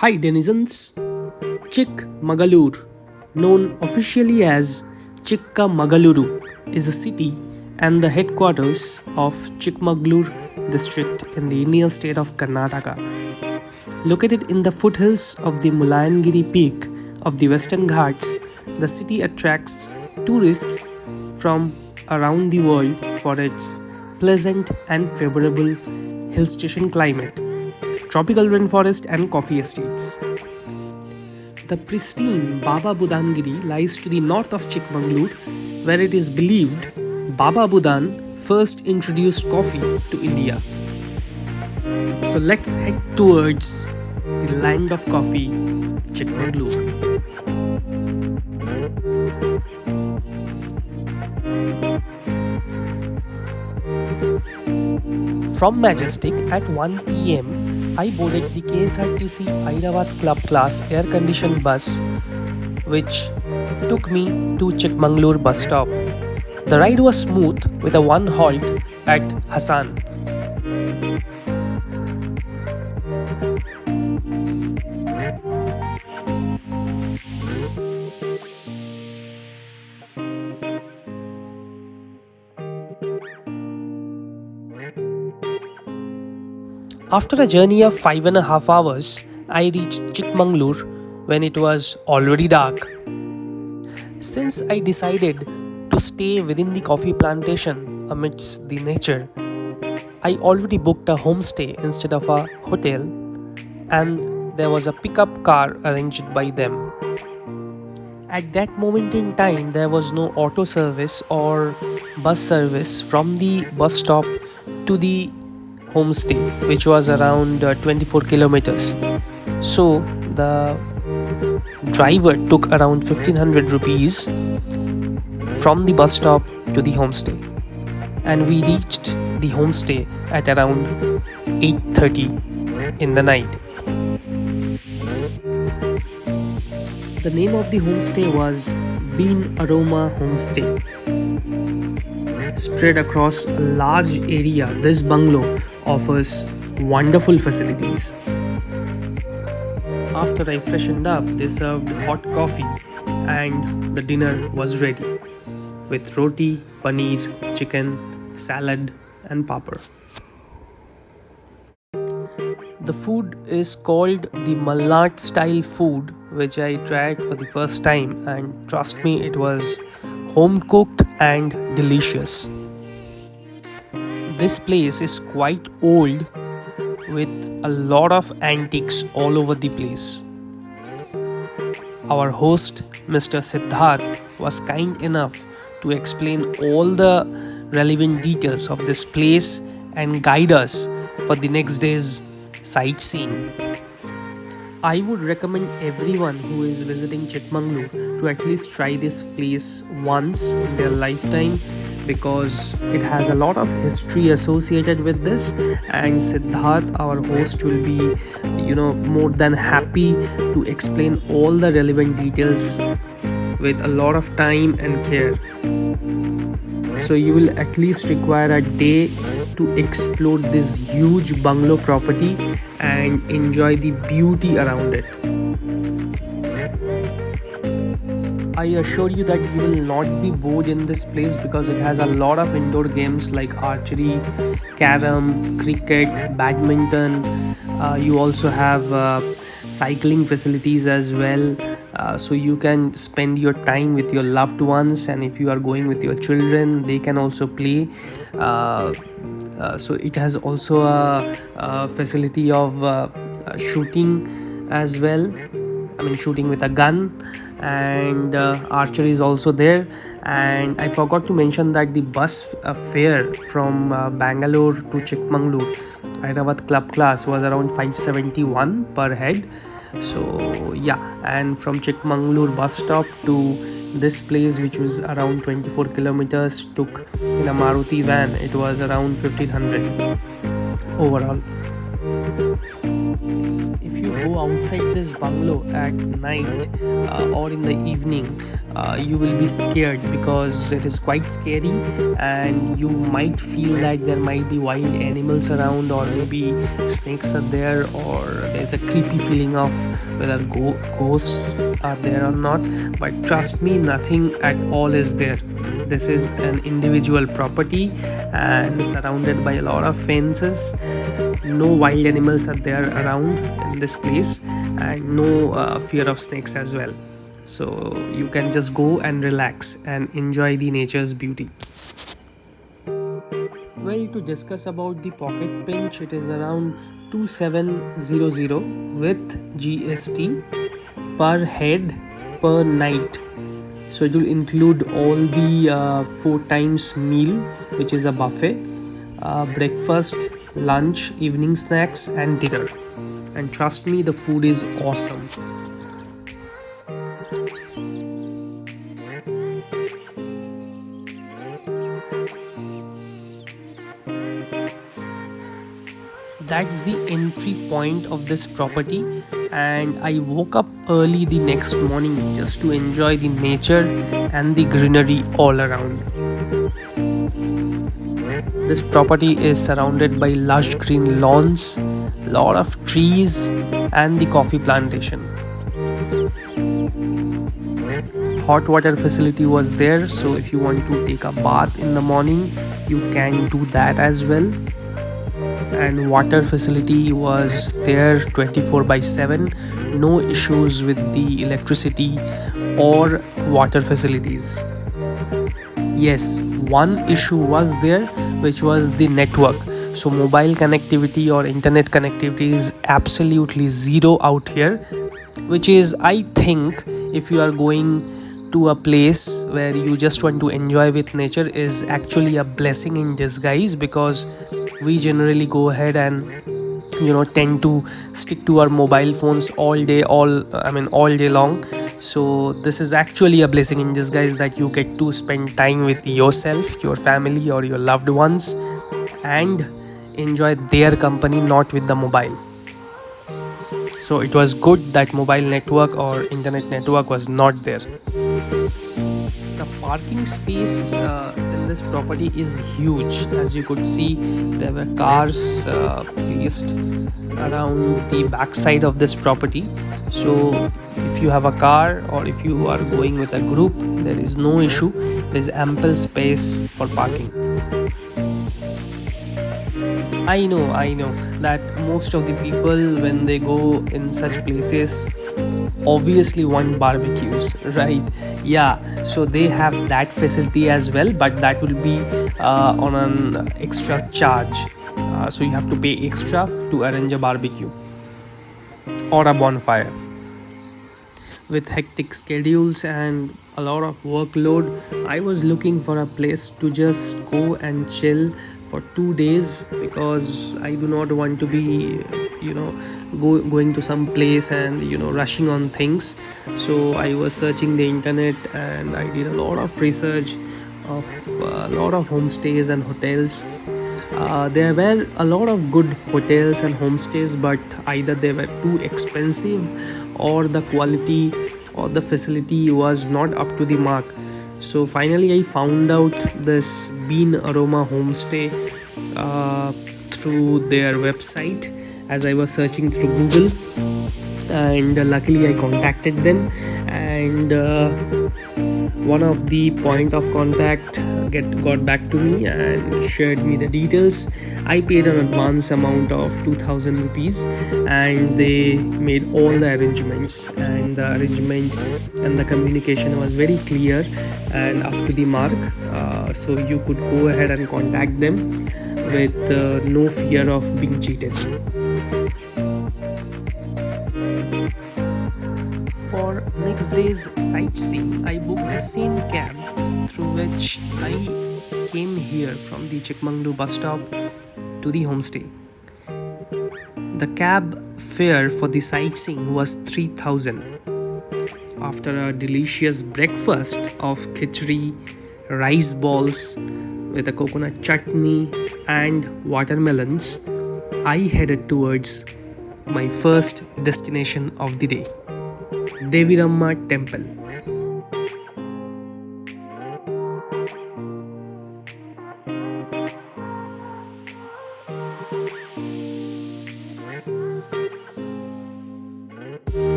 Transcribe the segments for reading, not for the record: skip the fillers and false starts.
Hi denizens, Chikmagalur, known officially as Chikkamagaluru, is a city and the headquarters of Chikmaglur district in the Indian state of Karnataka. Located in the foothills of the Mullayanagiri Peak of the Western Ghats, the city attracts tourists from around the world for its pleasant and favorable hill station climate, tropical rainforest, and coffee estates. The pristine Baba Budangiri lies to the north of Chikmaglur, where it is believed Baba Budan first introduced coffee to India. So let's head towards the land of coffee, Chikmaglur. From Majestic at 1 pm, I boarded the KSRTC Hyderabad Club Class air-conditioned bus, which took me to Chikmaglur bus stop. The ride was smooth with a one halt at Hassan. After a journey of 5.5 hours, I reached Chikmaglur when it was already dark. Since I decided to stay within the coffee plantation amidst the nature, I already booked a homestay instead of a hotel, and there was a pickup car arranged by them. At that moment in time, there was no auto service or bus service from the bus stop to the homestay, which was around 24 kilometers. So the driver took around 1500 rupees from the bus stop to the homestay, and we reached the homestay at around 8:30 in the night. The name of the homestay was Aroma Homestay. Spread across a large area, this bungalow offers wonderful facilities. After I freshened up, they served hot coffee and the dinner was ready with roti, paneer, chicken, salad, and papad. The food is called the Malnad style food, which I tried for the first time, and trust me, it was home cooked and delicious. This place is quite old with a lot of antiques all over the place. Our host, Mr. Siddharth, was kind enough to explain all the relevant details of this place and guide us for the next day's sightseeing. I would recommend everyone who is visiting Chikmaglur to at least try this place once in their lifetime, because it has a lot of history associated with this, and Siddharth, our host, will be more than happy to explain all the relevant details with a lot of time and care. So you will at least require a day to explore this huge bungalow property and enjoy the beauty around it. I assure you that you will not be bored in this place, because it has a lot of indoor games like archery, carom, cricket, badminton. You also have cycling facilities as well, so you can spend your time with your loved ones, and if you are going with your children, they can also play. So it has also a facility of shooting as well. I mean, shooting with a gun, and archery is also there. And I forgot to mention that the bus fare from Bangalore to Chikmaglur Hyderabad Club Class was around 571 per head. So yeah, and from Chikmaglur bus stop to this place, which was around 24 kilometers, took in a Maruti van, it was around 1500 overall. If if you go outside this bungalow at night or in the evening, you will be scared because it is quite scary, and you might feel that there might be wild animals around, or maybe snakes are there, or there's a creepy feeling of whether ghosts are there or not. But trust me, nothing at all is there. This is an individual property and surrounded by a lot of fences. No wild animals are there around in this place, and no fear of snakes as well. So you can just go and relax and enjoy the nature's beauty. Well, to discuss about the pocket pinch, it is around 2700 with GST per head per night. So it will include all the 4 times meal, which is a buffet, breakfast, lunch, evening snacks, and dinner. And trust me, the food is awesome. That's the entry point of this property, and I woke up early the next morning just to enjoy the nature and the greenery all around. This property is surrounded by lush green lawns, lot of trees, and the coffee plantation. Hot water facility was there, so if you want to take a bath in the morning, you can do that as well. And water facility was there 24 by 7. No issues with the electricity or water facilities. Yes, one issue was there, which was the network. So mobile connectivity or internet connectivity is absolutely zero out here, which is, I think, if you are going to a place where you just want to enjoy with nature, is actually a blessing in disguise, because we generally go ahead and tend to stick to our mobile phones all day long. So this is actually a blessing in disguise, that you get to spend time with yourself, your family, or your loved ones, and enjoy their company, not with the mobile. So it was good that mobile network or internet network was not there. The parking space in this property is huge. As you could see, there were cars placed around the backside of this property. So if you have a car, or if you are going with a group, there is no issue. There is ample space for parking. I know that most of the people, when they go in such places, obviously want barbecues, right? Yeah, so they have that facility as well, but that will be on an extra charge. So you have to pay extra to arrange a barbecue or a bonfire. With hectic schedules and a lot of workload, I was looking for a place to just go and chill for 2 days, because I do not want to be going to some place and rushing on things. So I was searching the internet, and I did a lot of research of a lot of homestays and hotels. There were a lot of good hotels and homestays, but either they were too expensive, or the quality or the facility was not up to the mark. So finally I found out this Bean Aroma Homestay through their website, as I was searching through Google, and luckily I contacted them, and one of the point of contact got back to me and shared me the details. I paid an advance amount of 2000 rupees, and they made all the arrangements, and the arrangement and the communication was very clear and up to the mark. So you could go ahead and contact them with no fear of being cheated. For next day's sightseeing, I booked the same cab through which I came here from the Chikmaglur bus stop to the homestay. The cab fare for the sightseeing was 3000. After a delicious breakfast of khichdi, rice balls with a coconut chutney and watermelons, I headed towards my first destination of the day, Deviramma Temple.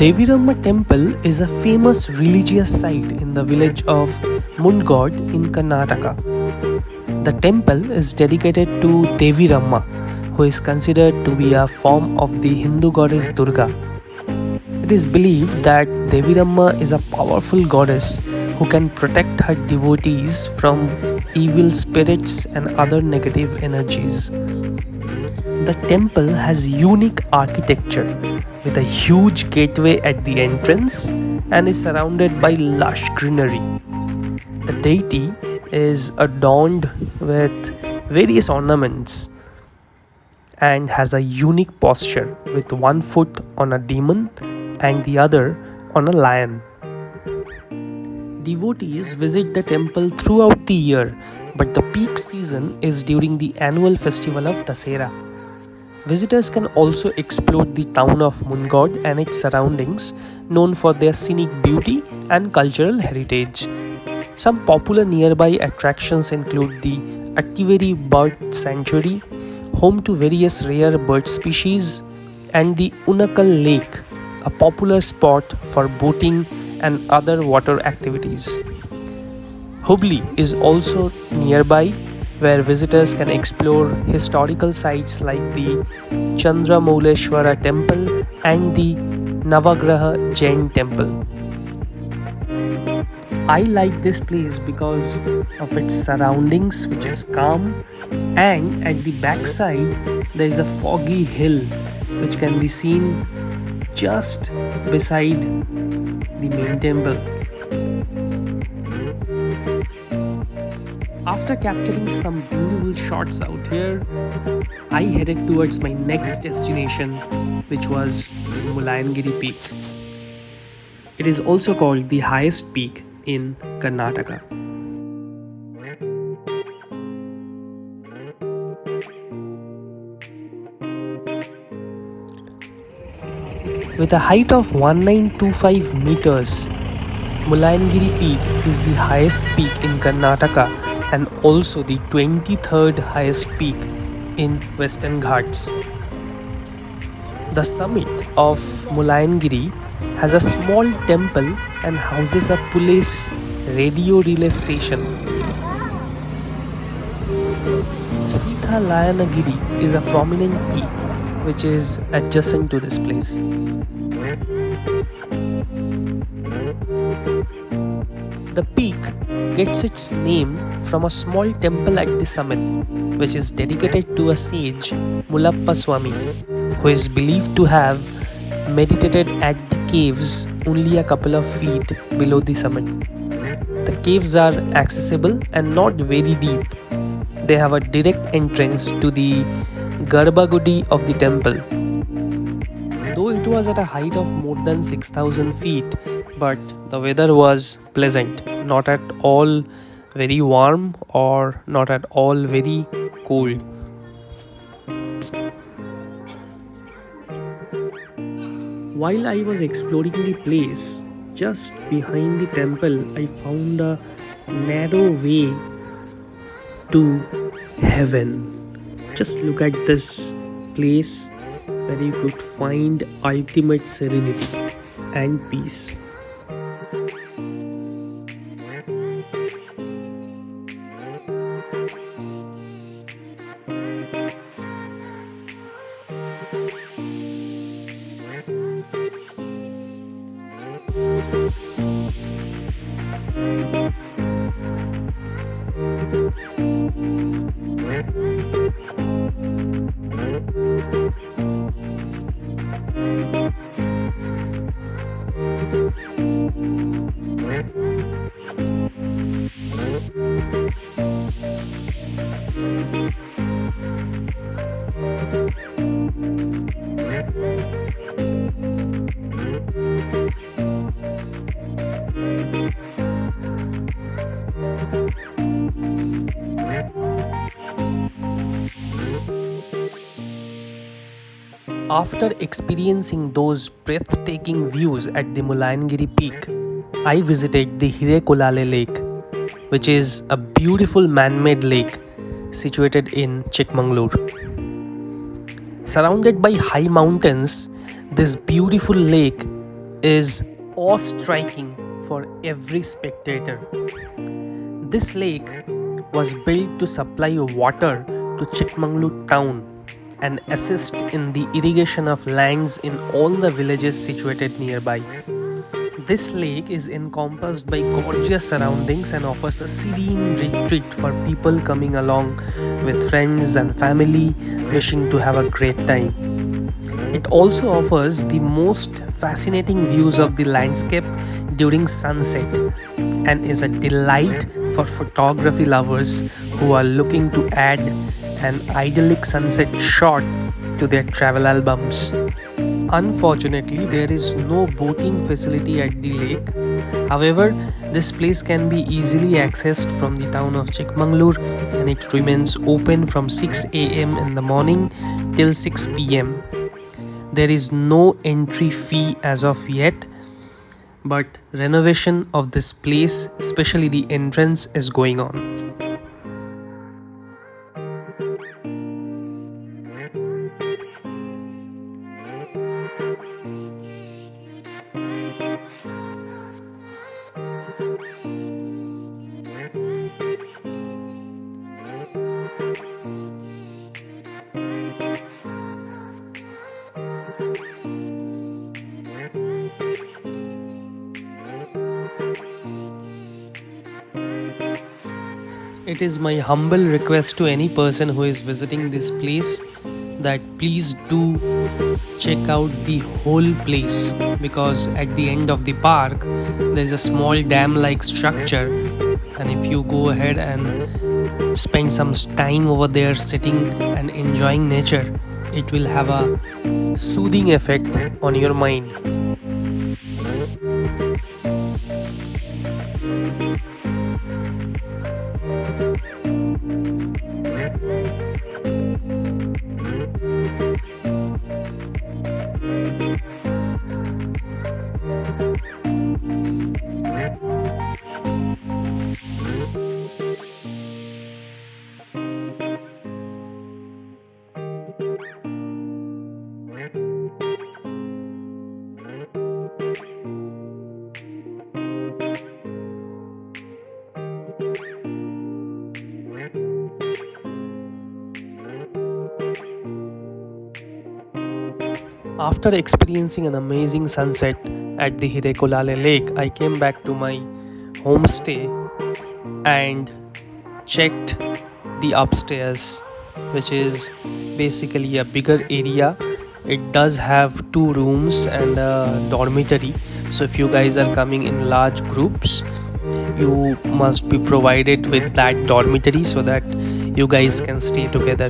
Deviramma Temple is a famous religious site in the village of Mundgod in Karnataka. The temple is dedicated to Deviramma, who is considered to be a form of the Hindu goddess Durga. It is believed that Deviramma is a powerful goddess who can protect her devotees from evil spirits and other negative energies. The temple has unique architecture with a huge gateway at the entrance and is surrounded by lush greenery. The deity is adorned with various ornaments and has a unique posture with one foot on a demon and the other on a lion. Devotees visit the temple throughout the year, but the peak season is during the annual festival of Dasera. Visitors can also explore the town of Mundgod and its surroundings, known for their scenic beauty and cultural heritage. Some popular nearby attractions include the Attiveri Bird Sanctuary, home to various rare bird species, and the Unakal Lake, a popular spot for boating and other water activities. Hubli is also nearby, where visitors can explore historical sites like the Chandramouleshwara Temple and the Navagraha Jain Temple. I like this place because of its surroundings, which is calm, and at the backside there is a foggy hill which can be seen just beside the main temple. After capturing some beautiful shots out here, I headed towards my next destination, which was the Mullayanagiri Peak. It is also called the highest peak in Karnataka. With a height of 1925 meters, Mullayanagiri Peak is the highest peak in Karnataka and also the 23rd highest peak in Western Ghats. The summit of Mullayanagiri has a small temple and houses a police radio relay station. Layanagiri is a prominent peak which is adjacent to this place. The peak gets its name from a small temple at the summit, which is dedicated to a sage, Mullappa Swami, who is believed to have meditated at the caves only a couple of feet below the summit. The caves are accessible and not very deep. They have a direct entrance to the Garbhagudi of the temple. Though it was at a height of more than 6,000 feet, but the weather was pleasant, not at all very warm or not at all very cold. While I was exploring the place, just behind the temple, I found a narrow way to heaven. Just look at this place where you could find ultimate serenity and peace. After experiencing those breathtaking views at the Mullayanagiri Peak, I visited the Hirekulale Lake, which is a beautiful man-made lake situated in Chikmaglur. Surrounded by high mountains, this beautiful lake is awe-striking for every spectator. This lake was built to supply water to Chikmaglur town and assist in the irrigation of lands in all the villages situated nearby. This lake is encompassed by gorgeous surroundings and offers a serene retreat for people coming along with friends and family wishing to have a great time. It also offers the most fascinating views of the landscape during sunset and is a delight for photography lovers who are looking to add an idyllic sunset shot to their travel albums. Unfortunately, there is no boating facility at the lake. However, this place can be easily accessed from the town of Chikmaglur and it remains open from 6 a.m. in the morning till 6 p.m. There is no entry fee as of yet, but renovation of this place, especially the entrance, is going on. It is my humble request to any person who is visiting this place that please do check out the whole place, because at the end of the park there is a small dam like structure, and if you go ahead and spend some time over there sitting and enjoying nature, it will have a soothing effect on your mind. After experiencing an amazing sunset at the Hirekulale Lake, I came back to my homestay and checked the upstairs, which is basically a bigger area. It does have 2 rooms and a dormitory. So if you guys are coming in large groups, you must be provided with that dormitory so that you guys can stay together.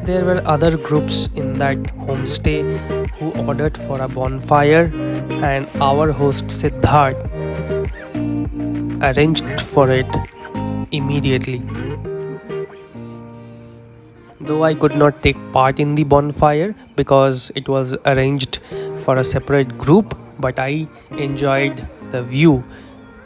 There were other groups in that homestay who ordered for a bonfire, and our host Siddharth arranged for it immediately. Though I could not take part in the bonfire because it was arranged for a separate group, but I enjoyed the view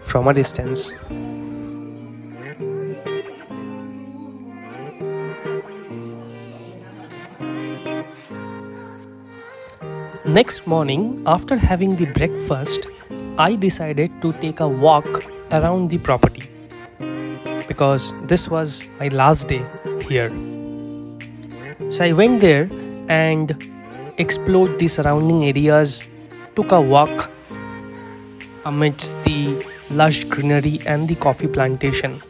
from a distance. Next morning, after having the breakfast, I decided to take a walk around the property because this was my last day here. So I went there and explored the surrounding areas, took a walk amidst the lush greenery and the coffee plantation.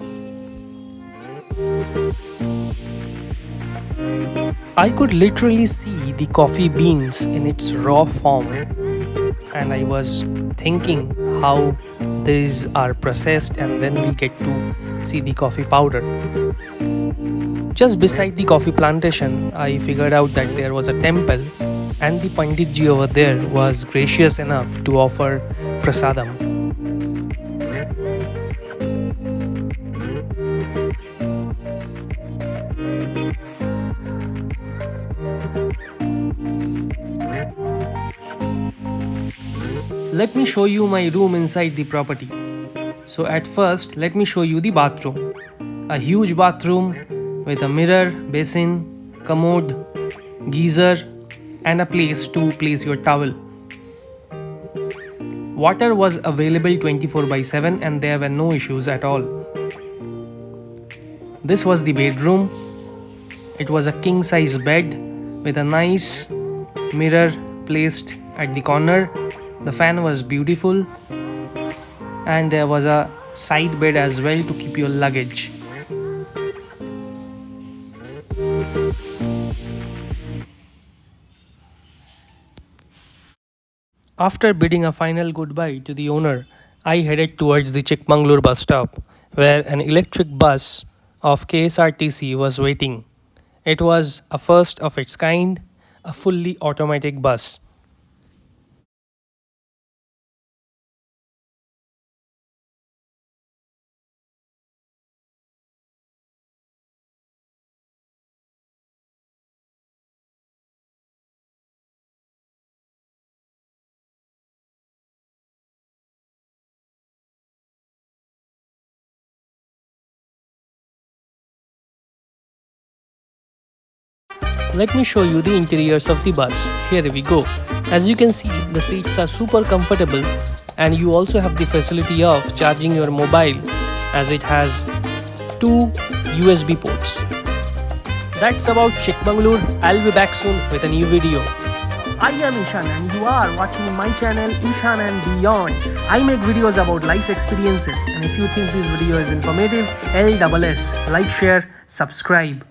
I could literally see the coffee beans in its raw form, and I was thinking how these are processed and then we get to see the coffee powder. Just beside the coffee plantation, I figured out that there was a temple and the Panditji over there was gracious enough to offer prasadam. Let me show you my room inside the property. So at first, let me show you the bathroom. A huge bathroom with a mirror, basin, commode, geyser and a place to place your towel. Water was available 24/7 and there were no issues at all. This was the bedroom. It was a king size bed with a nice mirror placed at the corner. The fan was beautiful and there was a side bed as well to keep your luggage. After bidding a final goodbye to the owner, I headed towards the Chikmaglur bus stop, where an electric bus of KSRTC was waiting. It was a first of its kind, a fully automatic bus. Let me show you the interiors of the bus. Here we go. As you can see, the seats are super comfortable and you also have the facility of charging your mobile as it has two USB ports. That's about Chikmaglur. I'll be back soon with a new video. I am Ishan and you are watching my channel Ishan and Beyond. I make videos about life experiences and if you think this video is informative, LSS, like, share, subscribe.